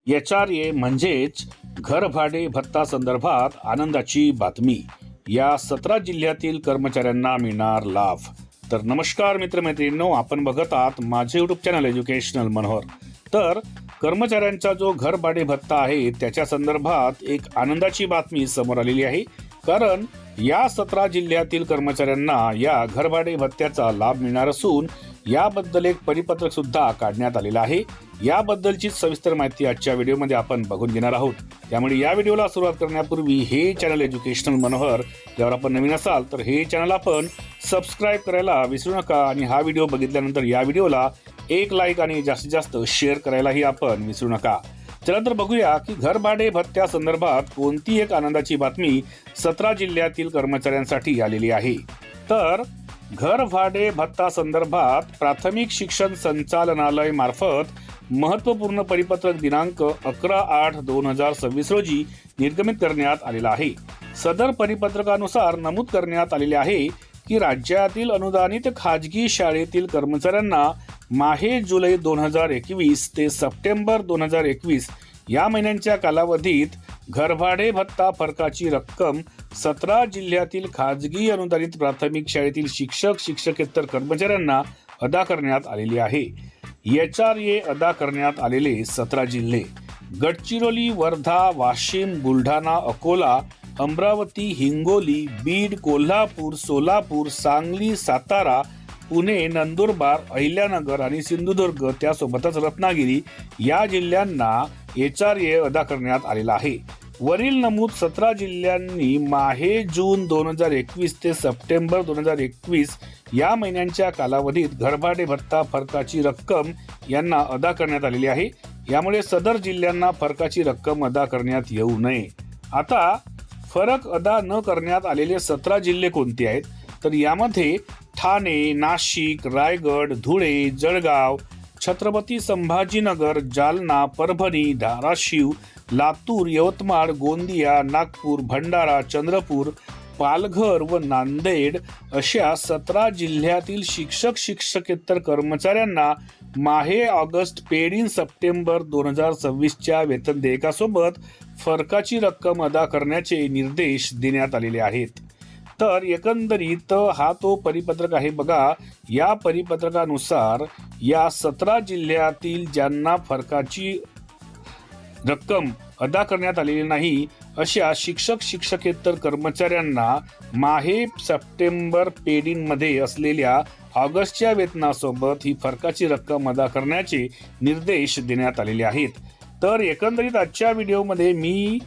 HRA म्हणजेच घर भाडे भत्ता संदर्भात आनंदाची बातमी. या 17 जिल्ह्यातील कर्मचाऱ्यांना मिळणार लाभ. तर नमस्कार मित्रमैत्रिणींनो, आपण बघत आहात माझे यूट्यूब चॅनल एज्युकेशनल मनोहर. तर कर्मचाऱ्यांचा जो घर भाडे भत्ता आहे त्याच्या संदर्भात एक आनंदाची बातमी समोर आलेली आहे. कारण या 17 जिल्ह्यातील कर्मचाऱ्यांना या घरभाडे भत्त्याचा लाभ मिळणार असून याबद्दल एक परिपत्रक सुद्धा काढण्यात आलेलं आहे. याबद्दलची सविस्तर माहिती आजच्या व्हिडिओमध्ये आपण बघून घेणार आहोत. त्यामुळे या व्हिडिओला सुरुवात करण्यापूर्वी हे चॅनल एज्युकेशनल मनोहर यावर आपण नवीन असाल तर हे चॅनल आपण सबस्क्राईब करायला विसरू नका आणि हा व्हिडिओ बघितल्यानंतर या व्हिडिओला एक लाईक आणि जास्तीत जास्त शेअर करायलाही आपण विसरू नका. चला तर बघूया की घरभाडे भत्त्या संदर्भात कोणती एक आनंदाची बातमी 17 जिल्ह्यातील कर्मचाऱ्यांसाठी आलेली आहे. तर घर भाडे भत्ता संदर्भात प्राथमिक शिक्षण संचालनालय मार्फत महत्त्वपूर्ण परिपत्रक दिनांक 11/8/2026 रोजी निर्गमित करण्यात आलेला आहे. सदर परिपत्रकानुसार नमूद करण्यात आलेले आहे की राज्यातील अनुदानित खाजगी शाळेतील कर्मचाऱ्यांना माहे जुलै 2021 ते सप्टेंबर 2021 या महिन्यांच्या कालावधीत घरभाडे भत्ता फरकाची रक्कम 17 जिल्ह्यातील खाजगी अनुदानित प्राथमिक शाळेतील शिक्षक शिक्षकेतर कर्मचाऱ्यांना अदा करण्यात आलेली आहे. एचआरए अदा करण्यात आलेले 17 जिल्हे: गडचिरोली, वर्धा, वाशिम, बुलढाणा, अकोला, अमरावती, हिंगोली, बीड, कोल्हापूर, सोलापूर, सांगली, सातारा, पुणे, नंदुरबार, अहिल्यानगर आणि सिंधुदुर्ग त्यासोबतच रत्नागिरी या जिल्ह्यांना एचआरए अदा करण्यात आलेला आहे. वरील नमूद 17 जिल्ह्यांनी माहे जून 2021 ते सप्टेंबर 2021 या महिन्यांच्या कालावधीत घरभाडे भत्ता फरकाची रक्कम यांना अदा करण्यात आलेली आहे. यामुळे सदर जिल्ह्यांना फरकाची रक्कम अदा करण्यात येऊ नये. आता फरक अदा न करण्यात आलेले 17 जिल्हे कोणते आहेत तर यामध्ये ठाणे, नाशिक, रायगड, धुळे, जळगाव, छत्रपती संभाजीनगर, जालना, परभणी, धाराशिव, लातूर, यवतमाळ, गोंदिया, नागपूर, भंडारा, चंद्रपूर, पालघर व नांदेड अशा 17 जिल्ह्यातील शिक्षक शिक्षकेतर कर्मचाऱ्यांना माहे ऑगस्ट पेड इन सप्टेंबर 2026च्या वेतन देयकासोबत फरकाची रक्कम अदा करण्याचे निर्देश देण्यात आलेले आहेत. तर एकंदरीत हा तो परिपत्रक आहे बघा. या परिपत्रकानुसार या 17 जिल्ह्यातील ज्यांना फरकाची रक्कम अदा करण्यात आलेली नाही अशा शिक्षक शिक्षकेतर कर्मचाऱ्यांना माहे सप्टेंबर पेड इन मध्ये असलेल्या ऑगस्टच्या वेतनासोबत ही फरकाची रक्कम अदा करण्याचे निर्देश देण्यात आलेले आहेत. तर एकंदरीत आजच्या व्हिडिओमध्ये मी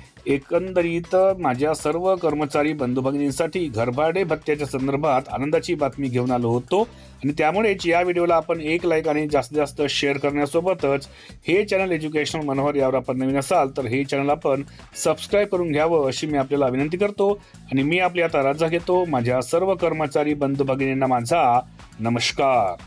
माझ्या सर्व कर्मचारी बंधू भगिनींसाठी घरभाडे भत्त्याच्या संदर्भात आनंदाची बातमी घेऊन आलो होतो आणि त्यामुळेच या व्हिडिओला आपण एक लाईक आणि जास्तीत जास्त शेअर करण्यासोबतच हे चॅनल एज्युकेशनल मनोहर यावर आपण नवीन असाल तर हे चॅनल आपण सबस्क्राईब करून घ्यावं अशी मी आपल्याला विनंती करतो आणि मी आपली आता रजा घेतो. माझ्या सर्व कर्मचारी बंधू भगिनींना माझा नमस्कार.